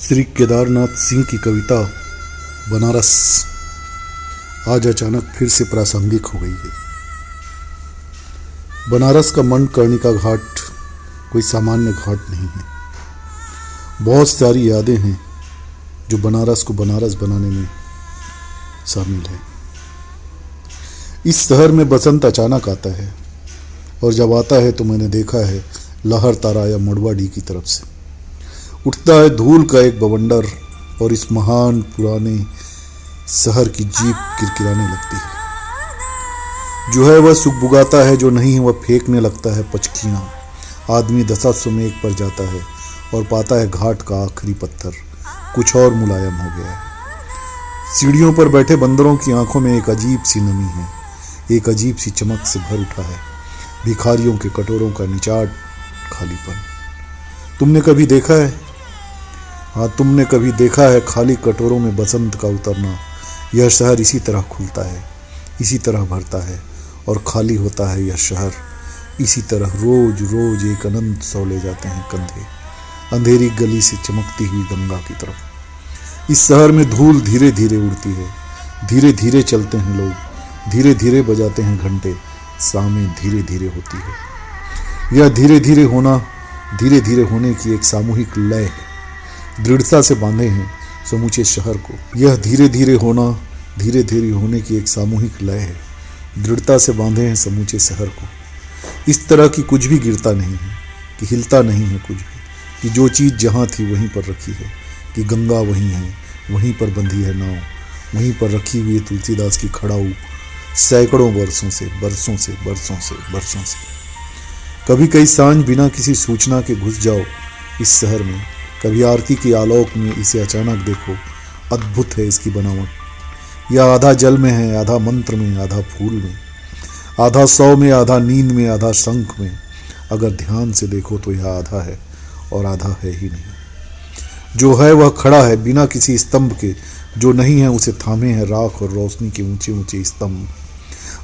श्री केदारनाथ सिंह की कविता बनारस आज अचानक फिर से प्रासंगिक हो गई है। बनारस का मणिकर्णिका घाट कोई सामान्य घाट नहीं है। बहुत सारी यादें हैं जो बनारस को बनारस बनाने में शामिल है। इस शहर में बसंत अचानक आता है और जब आता है तो मैंने देखा है लहर तारा या मड़वाडी की तरफ से उठता है धूल का एक बवंडर और इस महान पुराने शहर की जीप किरकिराने लगती है। जो है वह सुगबुगाता है, जो नहीं है वह फेंकने लगता है पचकियाँ। आदमी दशा में एक पर जाता है और पाता है घाट का आखिरी पत्थर कुछ और मुलायम हो गया है। सीढ़ियों पर बैठे बंदरों की आंखों में एक अजीब सी नमी है, एक अजीब सी चमक से भर उठा है। भिखारियों के कटोरों का निचाट खालीपन। तुमने कभी देखा है? हाँ, तुमने कभी देखा है खाली कटोरों में बसंत का उतरना? यह शहर इसी तरह खुलता है, इसी तरह भरता है और खाली होता है। यह शहर इसी तरह रोज रोज एक अनंत सौ ले जाते हैं कंधे अंधेरी गली से चमकती हुई गंगा की तरफ। इस शहर में धूल धीरे धीरे उड़ती है, धीरे धीरे चलते हैं लोग, धीरे धीरे बजाते हैं घंटे, शामें धीरे धीरे होती है। यह धीरे धीरे होने की एक सामूहिक लय है। दृढ़ता से बांधे हैं समूचे शहर को। यह धीरे धीरे होने की एक सामूहिक लय है। दृढ़ता से बांधे हैं समूचे शहर को। इस तरह की कुछ भी गिरता नहीं है, कि हिलता नहीं है कुछ भी, कि जो चीज़ जहाँ थी वहीं पर रखी है, कि गंगा वहीं है, वहीं पर बंधी है नाव, वहीं पर रखी हुई है तुलसीदास की खड़ाऊ सैकड़ों वर्षों से। कभी कई सांझ बिना किसी सूचना के घुस जाओ इस शहर में। कभी आरती की आलोक में इसे अचानक देखो। अद्भुत है इसकी बनावट। यह आधा जल में है, आधा मंत्र में, आधा फूल में, आधा सौ में, आधा नींद में, आधा शंख में। अगर ध्यान से देखो तो यह आधा है और आधा है ही नहीं। जो है वह खड़ा है बिना किसी स्तंभ के, जो नहीं है उसे थामे हैं राख और रोशनी के ऊंचे ऊंचे स्तंभ।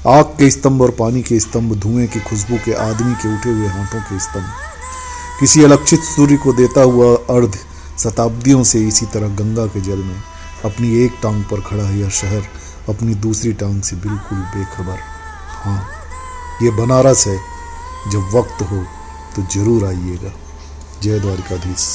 आग के स्तंभ और पानी के स्तंभ, धुएं की खुशबू के, आदमी के उठे हुए हाथों के स्तंभ। किसी अलक्षित सूर्य को देता हुआ अर्ध शताब्दियों से इसी तरह गंगा के जल में अपनी एक टांग पर खड़ा है यह शहर, अपनी दूसरी टांग से बिल्कुल बेखबर। हाँ, ये बनारस है। जब वक्त हो तो जरूर आइएगा। जय द्वारिकाधीश।